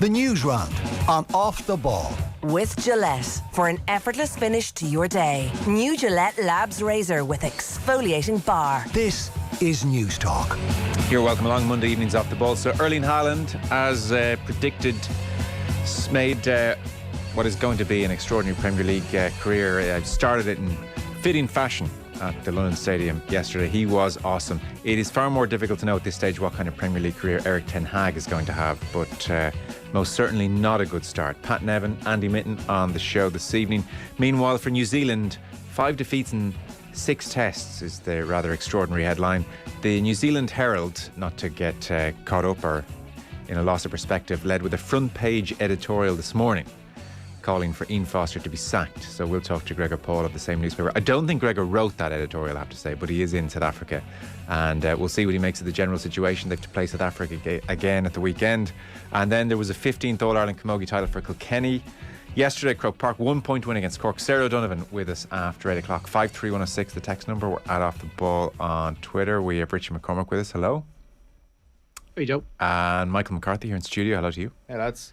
The Newsround on Off the Ball. With Gillette, for an effortless finish to your day. New Gillette Labs Razor with exfoliating bar. This is News Talk. You're welcome along Monday evenings Off the Ball. So Erling Haaland, as predicted, made what is going to be an extraordinary Premier League career. Started it in fitting fashion at the London Stadium yesterday. He was awesome. It is far more difficult to know at this stage what kind of Premier League career Eric Ten Hag is going to have, but most certainly not a good start. Pat Nevin, Andy Mitten on the show this evening. Meanwhile, for New Zealand, 5 defeats in 6 tests is the rather extraordinary headline. The New Zealand Herald, not to get caught up or in a loss of perspective, led with a front page editorial this morning calling for Ian Foster to be sacked. So we'll talk to Gregor Paul of the same newspaper. I don't think Gregor wrote that editorial, I have to say, but he is in South Africa, and we'll see what he makes of the general situation. They have to play South Africa again at the weekend. And then there was a 15th All-Ireland Camogie title for Kilkenny yesterday at Croke Park. 1 point win against Cork. Sarah O'Donovan with us after 8 o'clock. 53106 the text number. We're at Off the Ball on Twitter. We have Richie McCormack with us. Hello. Hey Joe. And Michael McCarthy here in studio. Hello to you. Hey lads.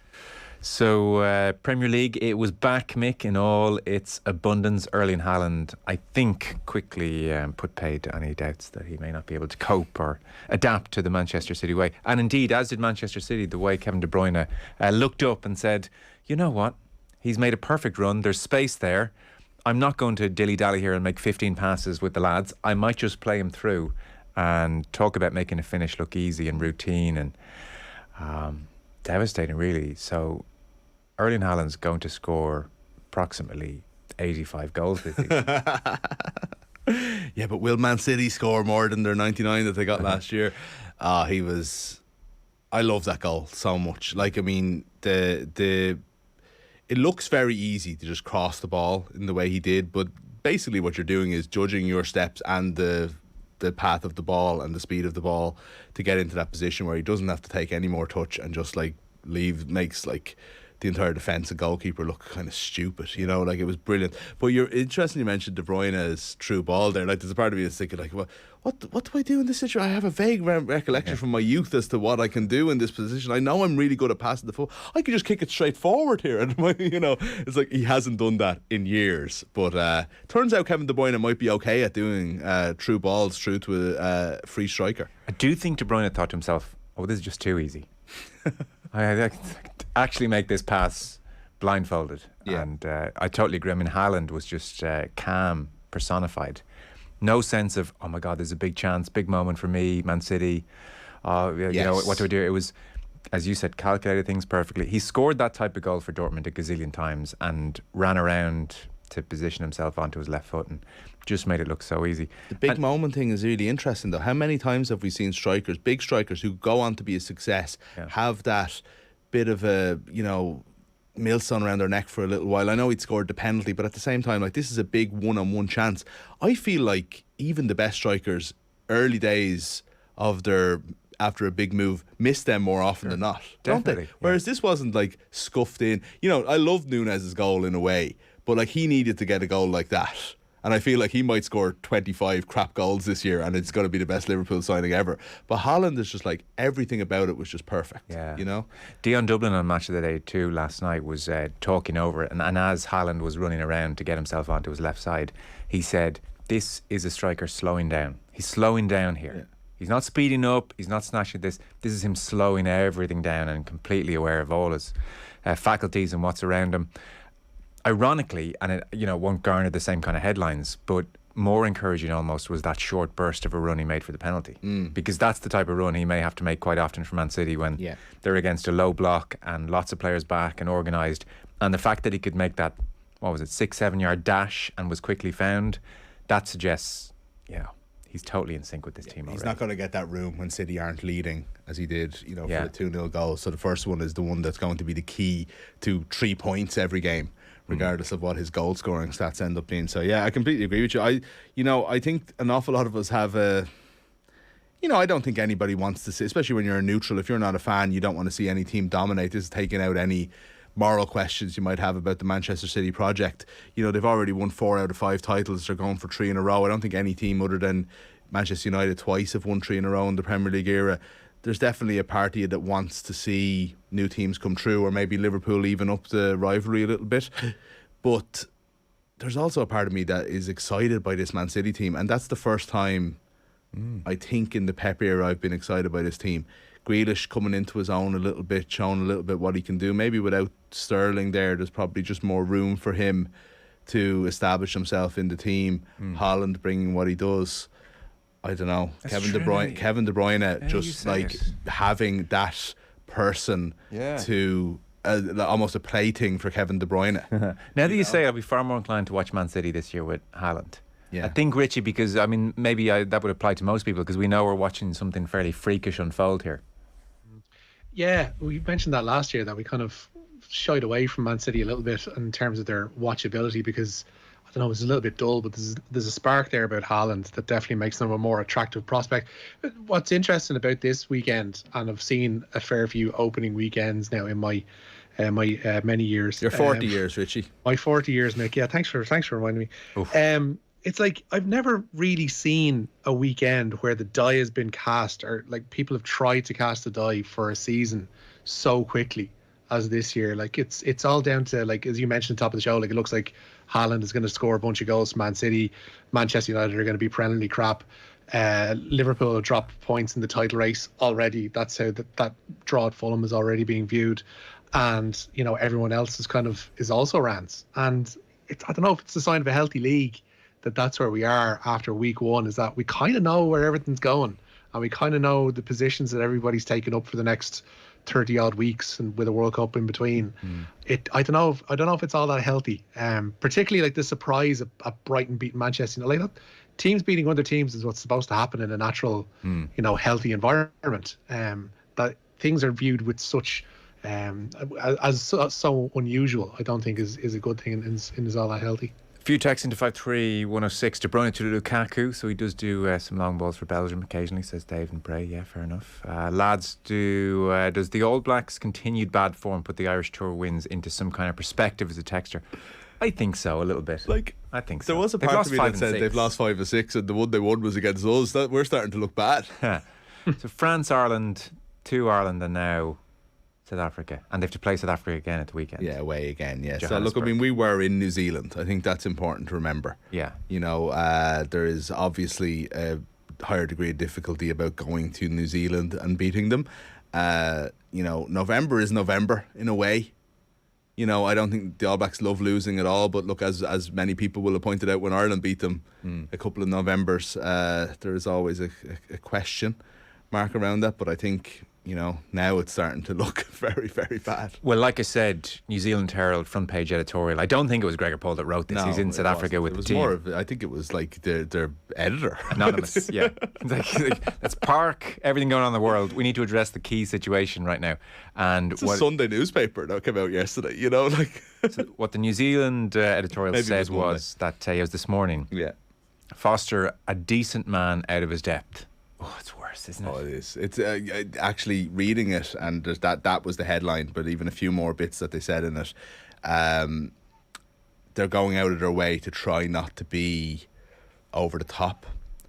So Premier League, it was back, Mick, in all its abundance. Erling Haaland, I think, quickly put paid to any doubts that he may not be able to cope or adapt to the Manchester City way. And indeed, as did Manchester City, the way Kevin De Bruyne looked up and said, you know what, he's made a perfect run, there's space there, I'm not going to dilly-dally here and make 15 passes with the lads, I might just play him through and talk about making a finish look easy and routine and devastating, really. So Erling Haaland's going to score approximately 85 goals this season. Yeah, but will Man City score more than their 99 that they got last year? I love that goal so much. Like, I mean, it looks very easy to just cross the ball in the way he did, but basically what you're doing is judging your steps and the path of the ball and the speed of the ball to get into that position where he doesn't have to take any more touch and just like makes like the entire defence and goalkeeper look kind of stupid, you know. Like, it was brilliant. But you're interesting you mentioned De Bruyne's true ball there. Like, there's a part of me that's thinking, like, what do I do in this situation? I have a vague recollection from my youth as to what I can do in this position. I know I'm really good at passing the foot. I could just kick it straight forward here, and you know, it's like he hasn't done that in years. But turns out Kevin De Bruyne might be okay at doing true balls through to a free striker. I do think De Bruyne thought to himself, oh, this is just too easy. I actually make this pass blindfolded. Yeah. And I totally agree. I mean, Haaland was just calm personified. No sense of, oh my God, there's a big chance, big moment for me, Man City. You know, what do I do? It was, as you said, calculated things perfectly. He scored that type of goal for Dortmund a gazillion times and ran around to position himself onto his left foot and just made it look so easy. The big moment thing is really interesting, though. How many times have we seen strikers, big strikers, who go on to be a success, have that bit of a, you know, millstone around their neck for a little while? I know he'd scored the penalty, but at the same time, like, this is a big one-on-one chance. I feel like even the best strikers, early days of their after a big move, miss them more often than not, don't they? Whereas this wasn't like scuffed in. You know, I love Nunez's goal in a way, but like, he needed to get a goal like that. And I feel like he might score 25 crap goals this year and it's going to be the best Liverpool signing ever. But Haaland is just like, everything about it was just perfect, you know? Dion Dublin on Match of the Day 2 last night was talking over it. And as Haaland was running around to get himself onto his left side, he said, this is a striker slowing down. He's slowing down here. Yeah. He's not speeding up. He's not snatching this. This is him slowing everything down and completely aware of all his faculties and what's around him. Ironically, and it, you know, won't garner the same kind of headlines, but more encouraging almost was that short burst of a run he made for the penalty, because that's the type of run he may have to make quite often for Man City when they're against a low block and lots of players back and organised. And the fact that he could make that, what was it, 6-7 yard dash and was quickly found, that suggests, he's totally in sync with this team already. He's not going to get that room when City aren't leading as he did, you know, for the 2-0 goal. So the first one is the one that's going to be the key to 3 points every game, regardless of what his goal scoring stats end up being. So yeah, I completely agree with you. I think an awful lot of us have a, I don't think anybody wants to see, especially when you're a neutral, if you're not a fan, you don't want to see any team dominate. This is taking out any moral questions you might have about the Manchester City project. They've already won 4 out of 5 titles. They're going for 3 in a row. I don't think any team other than Manchester United twice have won 3 in a row in the Premier League era. there's definitely a party that wants to see new teams come through, or maybe Liverpool even up the rivalry a little bit. But there's also a part of me that is excited by this Man City team, and that's the first time I think in the Pep era I've been excited by this team. Grealish coming into his own a little bit, showing a little bit what he can do. Maybe without Sterling there's probably just more room for him to establish himself in the team. Haaland bringing what he does. I don't know. Kevin De Bruyne just like having that person to almost a plaything for Kevin De Bruyne. Now that you say, I'll be far more inclined to watch Man City this year with Haaland. Yeah. I think, Richie, because I mean, maybe that would apply to most people, because we know we're watching something fairly freakish unfold here. Yeah, we mentioned that last year, that we kind of shied away from Man City a little bit in terms of their watchability, because I don't know, it's a little bit dull, but there's a spark there about Haaland that definitely makes them a more attractive prospect. What's interesting about this weekend, and I've seen a fair few opening weekends now in my many years. Your 40 years, Richie. My 40 years, Mick. Yeah, thanks for reminding me. It's like I've never really seen a weekend where the die has been cast, or like people have tried to cast the die for a season so quickly as this year. Like it's all down to, like, as you mentioned at the top of the show, like it looks like Haaland is going to score a bunch of goals for Man City. Manchester United are going to be perennially crap. Liverpool have dropped points in the title race already. That's how that draw at Fulham is already being viewed. And, you know, everyone else is also rants. And I don't know if it's a sign of a healthy league that's where we are after week one, is that we kind of know where everything's going, and we kind of know the positions that everybody's taking up for the next 30 odd weeks, and with a World Cup in between. I don't know if it's all that healthy. Particularly like the surprise at Brighton beating Manchester United. Like, teams beating other teams is what's supposed to happen in a natural, healthy environment. That things are viewed with such as so unusual, I don't think is a good thing, and is all that healthy. A few texts into 53106. De Bruyne to Lukaku, so he does do some long balls for Belgium occasionally, says Dave and Bray. Yeah, fair enough. Lads, does the All Blacks' continued bad form put the Irish Tour wins into some kind of perspective as a texter? I think so, a little bit. Like, I think so. There was a part of me that said they've lost 5 or 6, and the one they won was against us. That we're starting to look bad. So France, Ireland, Ireland, and now South Africa, and they have to play South Africa again at the weekend. Yeah, away again. Yeah. So look, I mean, we were in New Zealand. I think that's important to remember. Yeah. You know, there is obviously a higher degree of difficulty about going to New Zealand and beating them. You know, November is November in a way. You know, I don't think the All Blacks love losing at all. But look, as many people will have pointed out, when Ireland beat them a couple of Novembers, there is always a question mark around that. But I think, you know, now it's starting to look very, very bad. Well, like I said, New Zealand Herald front page editorial. I don't think it was Gregor Paul that wrote this. No, he's in South Africa with the team. More of, I think it was like their editor. Anonymous, yeah. like, let's park everything going on in the world. We need to address the key situation right now. And it's a Sunday newspaper that came out yesterday, you know, like. So what the New Zealand editorial said was that it was this morning. Yeah. Foster, a decent man out of his depth. Oh, it's worse, isn't it? Oh, it is. It's actually reading it, and there's that was the headline, but even a few more bits that they said in it. They're going out of their way to try not to be over the top.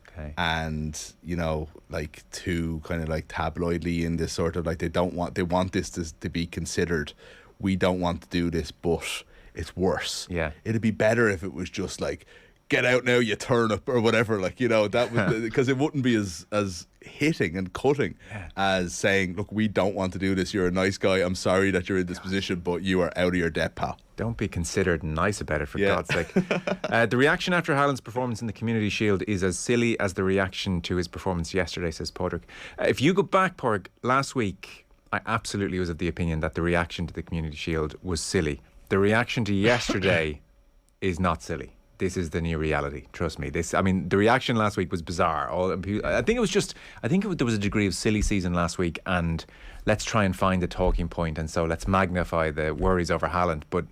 Okay. And, you know, like too kind of like tabloidly in this sort of like they want this to be considered. We don't want to do this, but it's worse. Yeah. It'd be better if it was just like, get out now, you turnip, or whatever, like, you know, that would, because it wouldn't be as hitting and cutting as saying, look, we don't want to do this, you're a nice guy, I'm sorry that you're in this position, but you are out of your depth, pal. Don't be considered nice about it, for God's sake. The reaction after Haaland's performance in the Community Shield is as silly as the reaction to his performance yesterday, says Podrick. If you go back, Podrick, last week I absolutely was of the opinion that the reaction to the Community Shield was silly. The reaction to yesterday is not silly. This is the new reality. Trust me. The reaction last week was bizarre. I think there was a degree of silly season last week, and let's try and find a talking point, and so let's magnify the worries over Haaland. But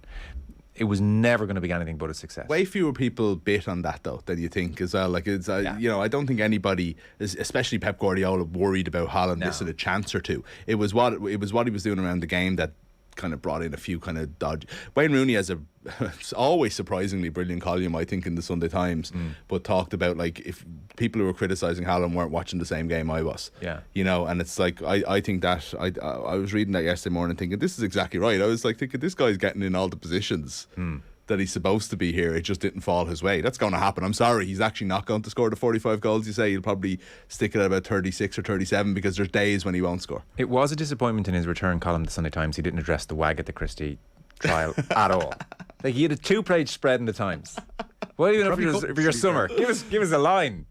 it was never going to be anything but a success. Way fewer people bit on that though than you think as well. Like it's, you know, I don't think anybody, especially Pep Guardiola, worried about Haaland missing a chance or two. It was what he was doing around the game that kind of brought in a few kind of dodge. Wayne Rooney has a always surprisingly brilliant column, I think, in the Sunday Times, but talked about like if people who were criticising Haaland weren't watching the same game I was. Yeah. You know, and it's like I think that I was reading that yesterday morning thinking this is exactly right. I was like thinking this guy's getting in all the positions that he's supposed to be here. It just didn't fall his way. That's going to happen. I'm sorry, he's actually not going to score the 45 goals you say. He'll probably stick it at about 36 or 37 because there's days when he won't score. It was a disappointment in his return column, the Sunday Times. He didn't address the wag at the Christie trial at all. Like, he had a 2-page spread in the Times. Well, even if you're summer, give us a line.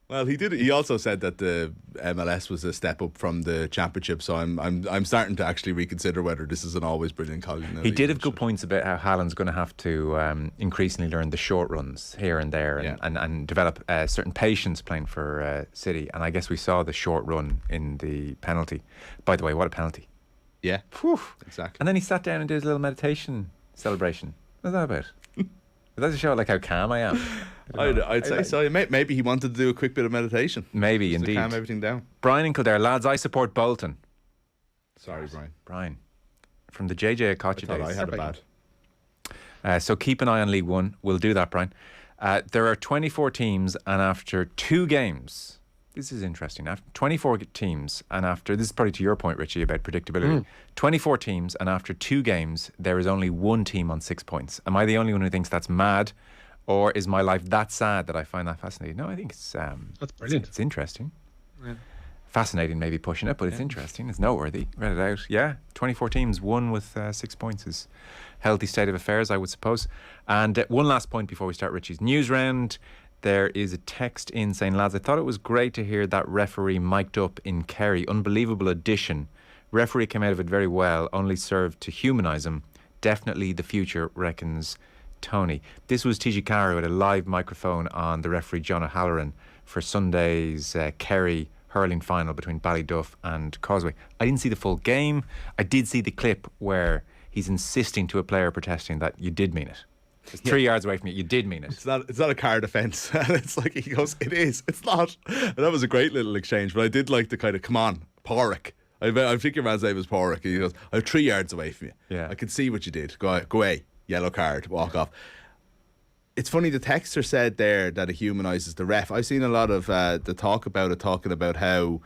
Well, he did. He also said that the MLS was a step up from the Championship, so I'm starting to actually reconsider whether this is an always brilliant column. He did have good points about how Haaland's going to have to increasingly learn the short runs here and there, and develop certain patience playing for City. And I guess we saw the short run in the penalty. By the way, what a penalty! Yeah, Whew. Exactly. And then he sat down and did his little meditation celebration. What's that about? Does that show like how calm I am? I'd say so. Maybe he wanted to do a quick bit of meditation. Maybe, just indeed. to calm everything down. Brian in Kildare. Lads, I support Bolton. Sorry, Brian. Brian. From the JJ Okocha I days. had a bad. So keep an eye on League One. We'll do that, Brian. There are 24 teams, and after 2 games... This is interesting. After 24 teams, and after... This is probably to your point, Richie, about predictability. 24 teams, and after 2 games, there is only 1 team on 6 points. Am I the only one who thinks that's mad? Or is my life that sad that I find that fascinating? No, I think it's... that's brilliant. It's interesting. Yeah. Fascinating, maybe pushing it, but it's interesting. It's noteworthy. Read it out. Yeah, 24 teams, 1 with 6 points is healthy state of affairs, I would suppose. And one last point before we start Richie's news round. There is a text in saying, lads, I thought it was great to hear that referee mic'd up in Kerry. Unbelievable addition. Referee came out of it very well, only served to humanise him. Definitely the future, reckons Tony. This was TG Carr with a live microphone on the referee John O'Halloran for Sunday's Kerry hurling final between Ballyduff and Causeway. I didn't see the full game. I did see the clip where he's insisting to a player protesting that you did mean it. It's 3 yards away from you. You did mean it. It's not a card offence. And it's like, he goes, it is. It's not. And that was a great little exchange. But I did like the kind of, come on, Porrick. I think your man's name was Porrick. He goes, I'm 3 yards away from you. Yeah. I can see what you did. Go away. Yellow card. Walk off. It's funny, the texter said there that it humanises the ref. I've seen a lot of the talk about it, talking about how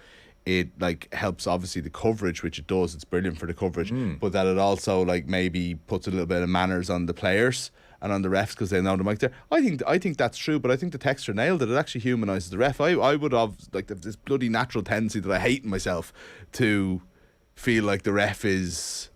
it like helps obviously the coverage, which it does. It's brilliant for the coverage. But that it also like maybe puts a little bit of manners on the players and on the refs because they know the mic there. I think that's true, but I think the texter nailed it. It actually humanises the ref. I would have like this bloody natural tendency that I hate in myself to feel like the ref is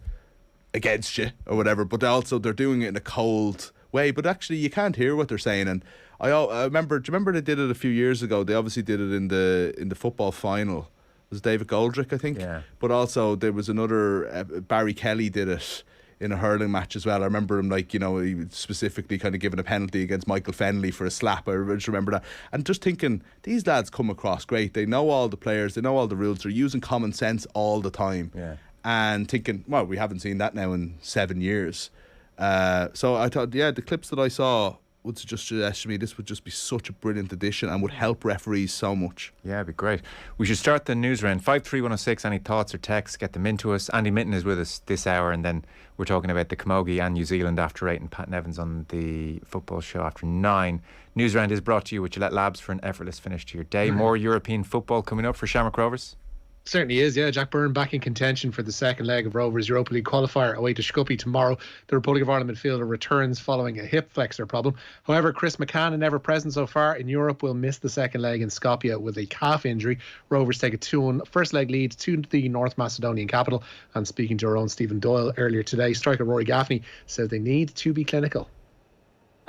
against you or whatever, but also they're doing it in a cold way, but actually you can't hear what they're saying. And I remember, do you remember they did it a few years ago? They obviously did it in the football final. It was David Goldrick, I think. Yeah. But also there was another, Barry Kelly did it in a hurling match as well. I remember him, like, you know, he specifically kind of giving a penalty against Michael Fennelly for a slap. I just remember that. And just thinking, these lads come across great. They know all the players, they know all the rules, they're using common sense all the time. Yeah. And thinking, well, we haven't seen that now in 7 years. So I thought, yeah, the clips that I saw would just suggest to me this would just be such a brilliant addition and would help referees so much. Yeah, it'd be great. We should start the news round. 53106, any thoughts or texts, get them into us. Andy Minton is with us this hour, and then we're talking about the Camogie and New Zealand after 8, and Pat Nevins on the football show after 9. News round is brought to you with Gillette Labs for an effortless finish to your day. More European football coming up for Shamrock Rovers. Certainly is, yeah. Jack Byrne back in contention for the second leg of Rovers Europa League qualifier away to Skopje tomorrow. The Republic of Ireland midfielder returns following a hip flexor problem. However, Chris McCann, never present so far in Europe, will miss the second leg in Skopje with a calf injury. Rovers take a 2-1 first leg lead to the North Macedonian capital. And speaking to our own Stephen Doyle earlier today, striker Rory Gaffney said they need to be clinical.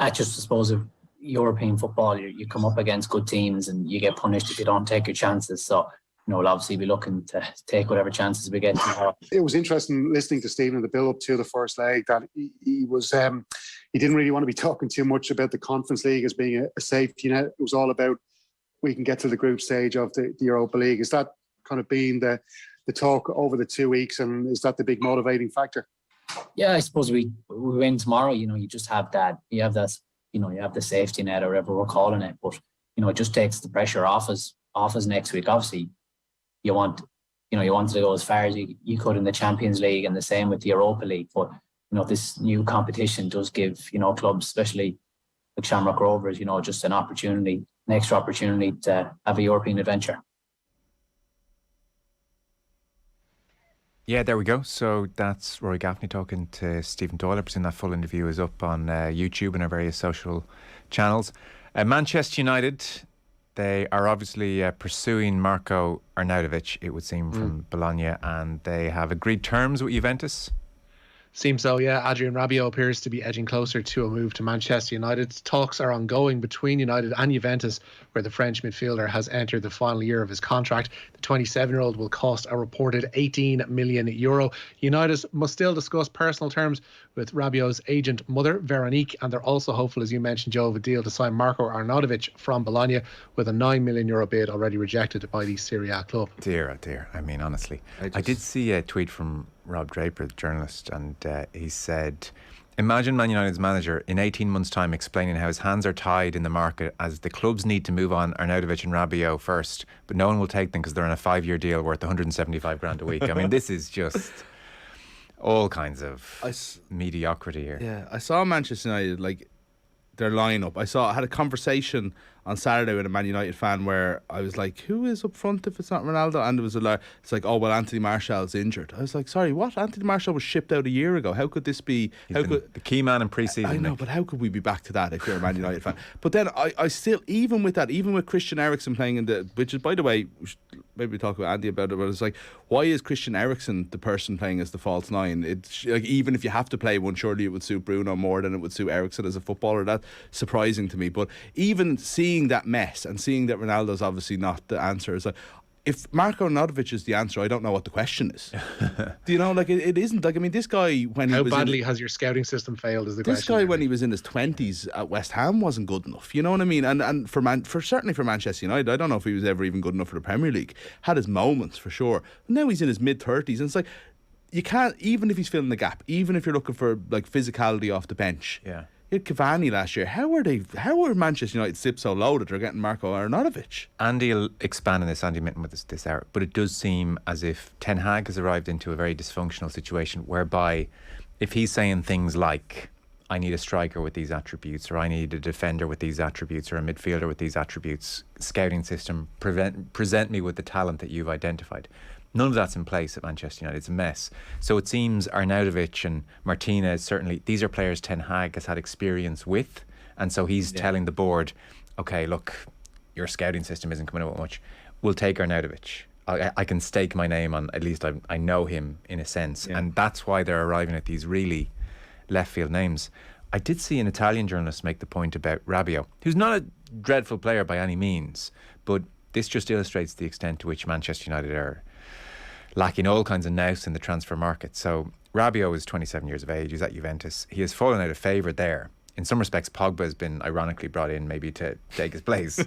I just suppose of European football, you come up against good teams and you get punished if you don't take your chances. So, you know, we'll obviously be looking to take whatever chances we get tomorrow. It was interesting listening to Stephen in the build-up to the first leg that he was he didn't really want to be talking too much about the Conference League as being a safety net. It was all about we can get to the group stage of the Europa League. Is that kind of been the talk over the 2 weeks, and is that the big motivating factor? Yeah, I suppose we win tomorrow. You know, you just have that. You have that. You know, you have the safety net or whatever we're calling it. But you know, it just takes the pressure off us next week. Obviously, you want you wanted to go as far as you could in the Champions League, and the same with the Europa League. But this new competition does give clubs, especially like Shamrock Rovers, just an extra opportunity to have a European adventure. Yeah, there we go. So that's Rory Gaffney talking to Stephen Doyle. I presume that full interview is up on YouTube and our various social channels. Manchester United, they are obviously pursuing Marko Arnautovic, it would seem, from Bologna, and they have agreed terms with Juventus. Seems so, yeah. Adrian Rabiot appears to be edging closer to a move to Manchester United. Talks are ongoing between United and Juventus, where the French midfielder has entered the final year of his contract. The 27-year-old will cost a reported €18 million. United must still discuss personal terms with Rabiot's agent mother, Veronique, and they're also hopeful, as you mentioned, Joe, of a deal to sign Marko Arnautovic from Bologna, with a €9 million bid already rejected by the Serie A club. Dear, oh dear. I mean, honestly. I did see a tweet from Rob Draper, the journalist, and he said, imagine Man United's manager in 18 months' time explaining how his hands are tied in the market as the clubs need to move on Arnautovic and Rabiot first, but no one will take them because they're on a 5-year deal worth 175 grand a week. I mean, this is just all kinds of mediocrity here. Yeah, I saw Manchester United, their lineup. I had a conversation on Saturday with a Man United fan where I was like, who is up front if it's not Ronaldo? And it's like, oh, well, Anthony Martial's injured. I was like, sorry, what? Anthony Martial was shipped out a year ago. How could this be? The key man in pre-season. I know, but how could we be back to that if you're a Man United fan? But then I still, even with that, even with Christian Eriksen playing which is, by the way, we should maybe talk with Andy about it, but it's like, why is Christian Eriksen the person playing as the false nine? It's like, even if you have to play one, surely it would suit Bruno more than it would suit Eriksen as a footballer. That's surprising to me. But even seeing that mess and seeing that Ronaldo's obviously not the answer, is like, if Marko Arnautovic is the answer, I don't know what the question is. Do you know, it isn't. This guy, when he was how badly has your scouting system failed, is the question. This guy, when he was in his 20s at West Ham, wasn't good enough. You know what I mean? And for certainly for Manchester United, I don't know if he was ever even good enough for the Premier League. Had his moments for sure. But now he's in his mid-30s, and it's like, you can't, even if he's filling the gap, even if you're looking for physicality off the bench. Yeah. You had Cavani last year. How are Manchester United sipped so low that they're getting Marko Arnautovic? Andy will expand on this, Andy Minton, with this hour, but it does seem as if Ten Hag has arrived into a very dysfunctional situation whereby if he's saying things like, I need a striker with these attributes, or I need a defender with these attributes, or a midfielder with these attributes, scouting system, present me with the talent that you've identified. None of that's in place at Manchester United. It's a mess. So it seems Arnautovic and Martinez, certainly, these are players Ten Hag has had experience with. And so he's telling the board, okay, look, your scouting system isn't coming out much. We'll take Arnautovic. I can stake my name on, at least I know him in a sense. Yeah. And that's why they're arriving at these really left field names. I did see an Italian journalist make the point about Rabiot, who's not a dreadful player by any means, but this just illustrates the extent to which Manchester United are lacking all kinds of nous in the transfer market. So Rabiot is 27 years of age. He's at Juventus. He has fallen out of favour there. In some respects, Pogba has been ironically brought in maybe to take his place.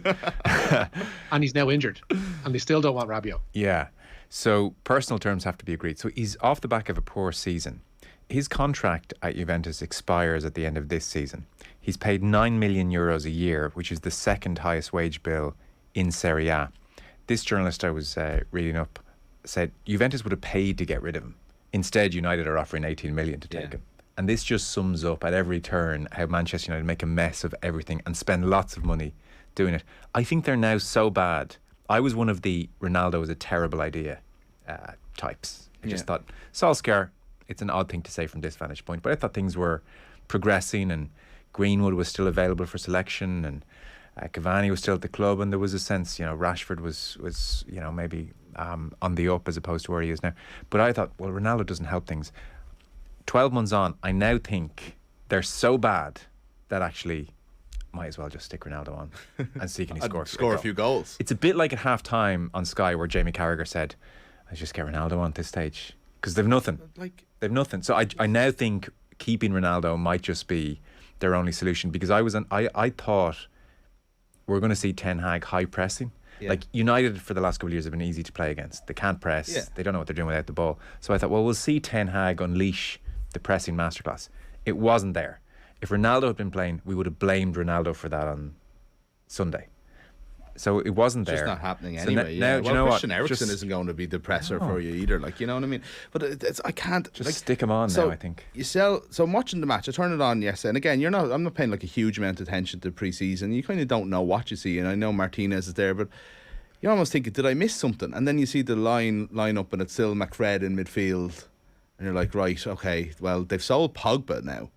And he's now injured. And they still don't want Rabiot. Yeah. So personal terms have to be agreed. So he's off the back of a poor season. His contract at Juventus expires at the end of this season. He's paid €9 million a year, which is the second highest wage bill in Serie A. This journalist I was reading up said Juventus would have paid to get rid of him. Instead, United are offering 18 million to take him. And this just sums up at every turn how Manchester United make a mess of everything and spend lots of money doing it. I think they're now so bad. I was one of the Ronaldo is a terrible idea types. I just thought, Solskjaer, it's an odd thing to say from this vantage point, but I thought things were progressing and Greenwood was still available for selection and Cavani was still at the club, and there was a sense, Rashford was maybe on the up as opposed to where he is now. But I thought, well, Ronaldo doesn't help things. 12 months on, I now think they're so bad that actually might as well just stick Ronaldo on and see can he score a few goals. It's a bit like at half-time on Sky where Jamie Carragher said, I just get Ronaldo on at this stage because they've nothing. They've nothing. So I now think keeping Ronaldo might just be their only solution, because I thought we're going to see Ten Hag high pressing. Yeah. Like United for the last couple of years have been easy to play against. They can't press. Yeah. They don't know what they're doing without the ball. So I thought, well, we'll see Ten Hag unleash the pressing masterclass. It wasn't there. If Ronaldo had been playing, we would have blamed Ronaldo for that on Sunday. So it wasn't It's there. just not happening So anyway. now, Yeah. do Well, you know Christian what? Eriksen isn't going to be the presser for you either. Like, you know what I mean? But I can't Just stick him on now, I think. So I'm watching the match. I turned it on yesterday, and again, I'm not paying like a huge amount of attention to pre-season. You kind of don't know what you see, and I know Martinez is there, but you almost think, did I miss something? And then you see the line up, and it's still McFred in midfield, and you're like, right, okay, well, they've sold Pogba now.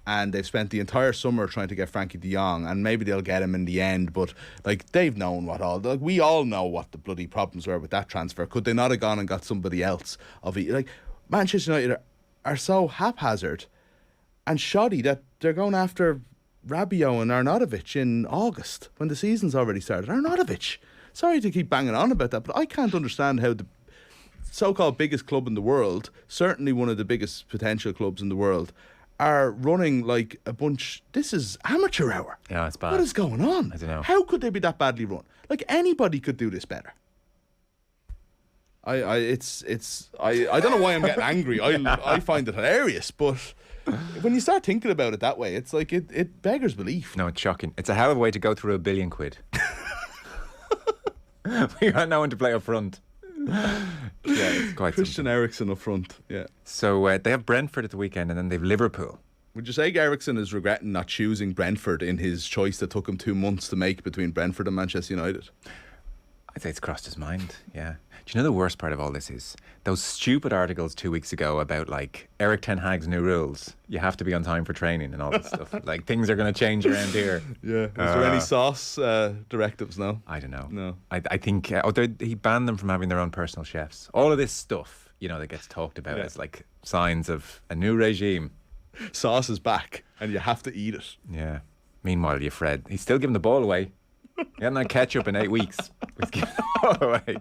And they've spent the entire summer trying to get Frankie de Jong, and maybe they'll get him in the end. But like, they've known we all know what the bloody problems were with that transfer. Could they not have gone and got somebody else? Like, Manchester United are so haphazard and shoddy that they're going after Rabiot and Arnautovic in August when the season's already started. Arnautovic, sorry to keep banging on about that, but I can't understand how the so-called biggest club in the world, certainly one of the biggest potential clubs in the world, are running like a bunch. This is amateur hour. Yeah, it's bad. What is going on? I don't know. How could they be that badly run? Like, anybody could do this better. I don't know why I'm getting angry. I find it hilarious, but when you start thinking about it that way, it's like it beggars belief. No, it's shocking. It's a hell of a way to go through £1 billion. We got no one to play up front. Yeah, it's quite Christian Eriksen up front. Yeah. So they have Brentford at the weekend, and then they've Liverpool. Would you say Eriksen is regretting not choosing Brentford in his choice that took him 2 months to make between Brentford and Manchester United? I'd say it's crossed his mind, yeah. Do you know the worst part of all this is? Those stupid articles 2 weeks ago about, like, Eric Ten Hag's new rules. You have to be on time for training and all this stuff. Like, things are going to change around here. Yeah. Is there any sauce directives now? I don't know. No. I think he banned them from having their own personal chefs. All of this stuff, that gets talked about as, like, signs of a new regime. Sauce is back, and you have to eat it. Yeah. Meanwhile, Fred, he's still giving the ball away. He hadn't had ketchup in 8 weeks. He's giving the ball away.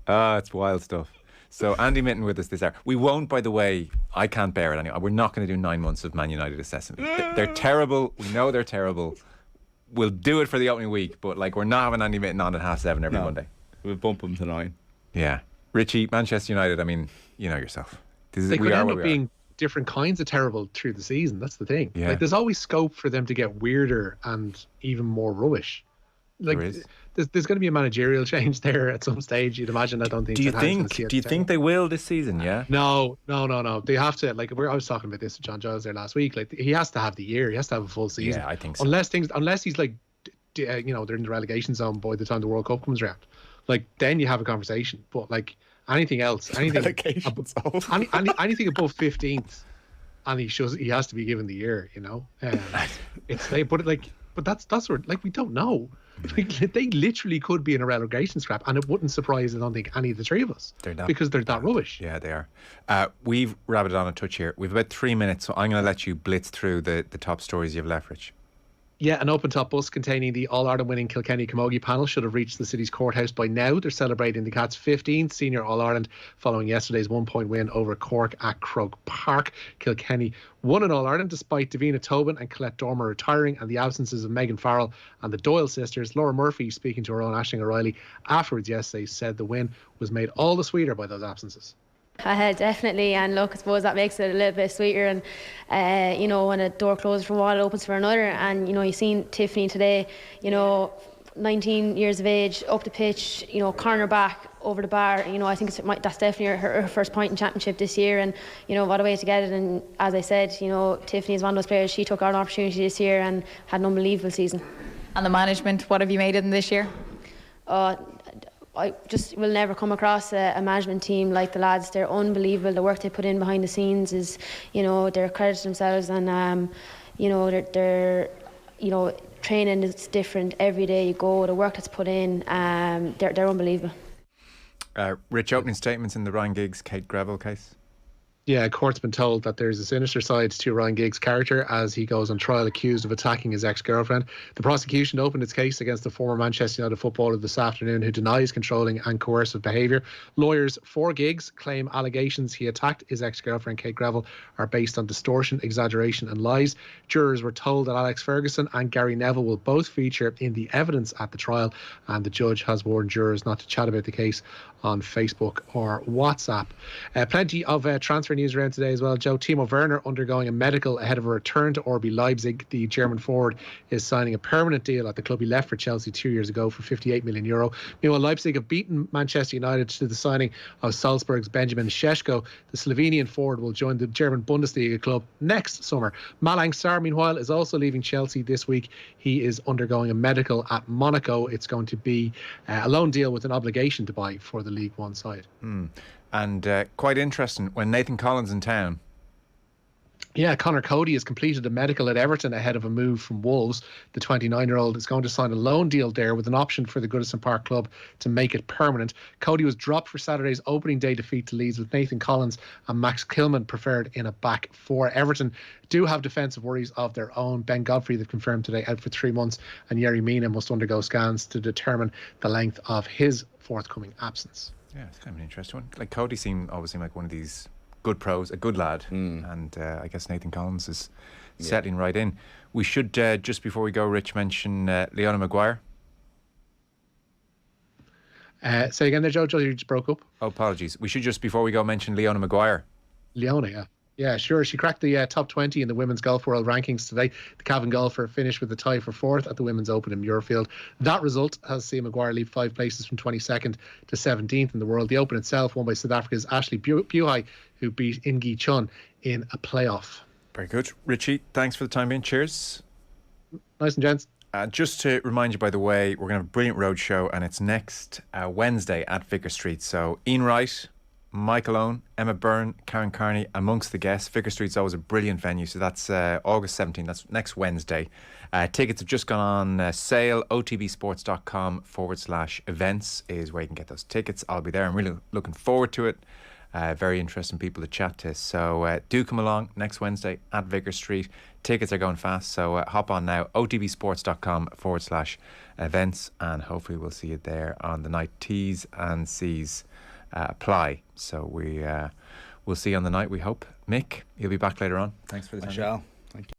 It's wild stuff. So Andy Minton with us this hour. We won't, by the way, I can't bear it anymore. We're not going to do 9 months of Man United assessment. They're terrible. We know they're terrible. We'll do it for the opening week, but like, we're not having Andy Minton on at 7:30 every Monday. We'll bump him to 9. Yeah. Richie, Manchester United, I mean, you know yourself. They could end up being different kinds of terrible through the season. That's the thing. Yeah. Like, there's always scope for them to get weirder and even more rubbish. Like, there's going to be a managerial change there at some stage, you'd imagine. I don't think. Do you think they will this season? Yeah. No. They have to. Like, I was talking about this with John Giles there last week. Like, he has to have the year. He has to have a full season. Yeah, I think so. Unless he's like, they're in the relegation zone by the time the World Cup comes around. Like, then you have a conversation. But like, anything else, anything above 15th, and he has to be given the year. But that's where, like, we don't know. Like, they literally could be in a relegation scrap, and it wouldn't surprise, I don't think, any of the three of us. They're not, because they're that rubbish. Yeah, they are. We've rabbited on a touch here. We've about 3 minutes, so I'm going to let you blitz through the top stories you've left, Rich. Yeah, an open-top bus containing the All-Ireland winning Kilkenny Camogie panel should have reached the city's courthouse by now. They're celebrating the Cats' 15th Senior All-Ireland following yesterday's 1-point win over Cork at Croke Park. Kilkenny won in All-Ireland despite Davina Tobin and Colette Dormer retiring and the absences of Megan Farrell and the Doyle sisters. Laura Murphy, speaking to her own Aisling O'Reilly afterwards yesterday, said the win was made all the sweeter by those absences. Definitely, and look, I suppose that makes it a little bit sweeter, and when a door closes for one, it opens for another. And you've seen Tiffany today, 19 years of age, up the pitch, corner back over the bar. I think that's definitely her first point in championship this year, and what a way to get it. And as I said, Tiffany is one of those players. She took our opportunity this year and had an unbelievable season. And the management, what have you made of them this year? I just will never come across a management team like the lads. They're unbelievable. The work they put in behind the scenes is, they're credit to themselves, and they're training is different every day you go. The work that's put in, they're unbelievable. Rich, opening statements in the Ryan Giggs Kate Gravel case. Yeah, court's been told that there's a sinister side to Ryan Giggs' character as he goes on trial accused of attacking his ex-girlfriend. The prosecution opened its case against the former Manchester United footballer this afternoon, who denies controlling and coercive behaviour. Lawyers for Giggs claim allegations he attacked his ex-girlfriend Kate Gravel are based on distortion, exaggeration and lies. Jurors were told that Alex Ferguson and Gary Neville will both feature in the evidence at the trial, and the judge has warned jurors not to chat about the case on Facebook or WhatsApp. Plenty of transfer Newsround today as well, Joe. Timo Werner undergoing a medical ahead of a return to RB Leipzig. The German forward is signing a permanent deal at the club he left for Chelsea 2 years ago for €58 million. Meanwhile, Leipzig have beaten Manchester United to the signing of Salzburg's Benjamin Šeško. The Slovenian forward will join the German Bundesliga club next summer. Malang Sarr, meanwhile, is also leaving Chelsea this week. He is undergoing a medical at Monaco. It's going to be a loan deal with an obligation to buy for the League One side. And quite interesting, when Nathan Collins in town. Yeah, Conor Cody has completed a medical at Everton ahead of a move from Wolves. The 29-year-old is going to sign a loan deal there with an option for the Goodison Park club to make it permanent. Cody was dropped for Saturday's opening day defeat to Leeds, with Nathan Collins and Max Kilman preferred in a back four. Everton do have defensive worries of their own. Ben Godfrey, they've confirmed today, out for 3 months, and Yerry Mina must undergo scans to determine the length of his forthcoming absence. Yeah, it's kind of an interesting one. Like, Cody always seemed like one of these good pros, a good lad, and I guess Nathan Collins is settling right in. We should, just before we go, Rich, mention Leona Maguire. Say again there, Joe. You just broke up. Oh, apologies. We should just, before we go, mention Leona Maguire. Leona, yeah. Yeah, sure. She cracked the top 20 in the Women's Golf World Rankings today. The Cavan golfer finished with a tie for 4th at the Women's Open in Muirfield. That result has seen Maguire leap 5 places from 22nd to 17th in the world. The Open itself won by South Africa's Ashley Buhai, who beat Ingi Chun in a playoff. Very good. Richie, thanks for the time being. Cheers. Nice and gents. Just to remind you, by the way, we're going to have a brilliant road show, and it's next Wednesday at Vicar Street. So Ian Wright, Michael Owen, Emma Byrne, Karen Carney amongst the guests. Vicar Street's always a brilliant venue, so that's August 17th. That's next Wednesday. Tickets have just gone on sale. otbsports.com/events is where you can get those tickets. I'll be there. I'm really looking forward to it. Very interesting people to chat to. So do come along next Wednesday at Vicar Street. Tickets are going fast, so hop on now. otbsports.com/events, and hopefully we'll see you there on the night. T's and C's apply. So we'll see you on the night, we hope. Mick, you'll be back later on. Thanks for the time. I shall. Thank you.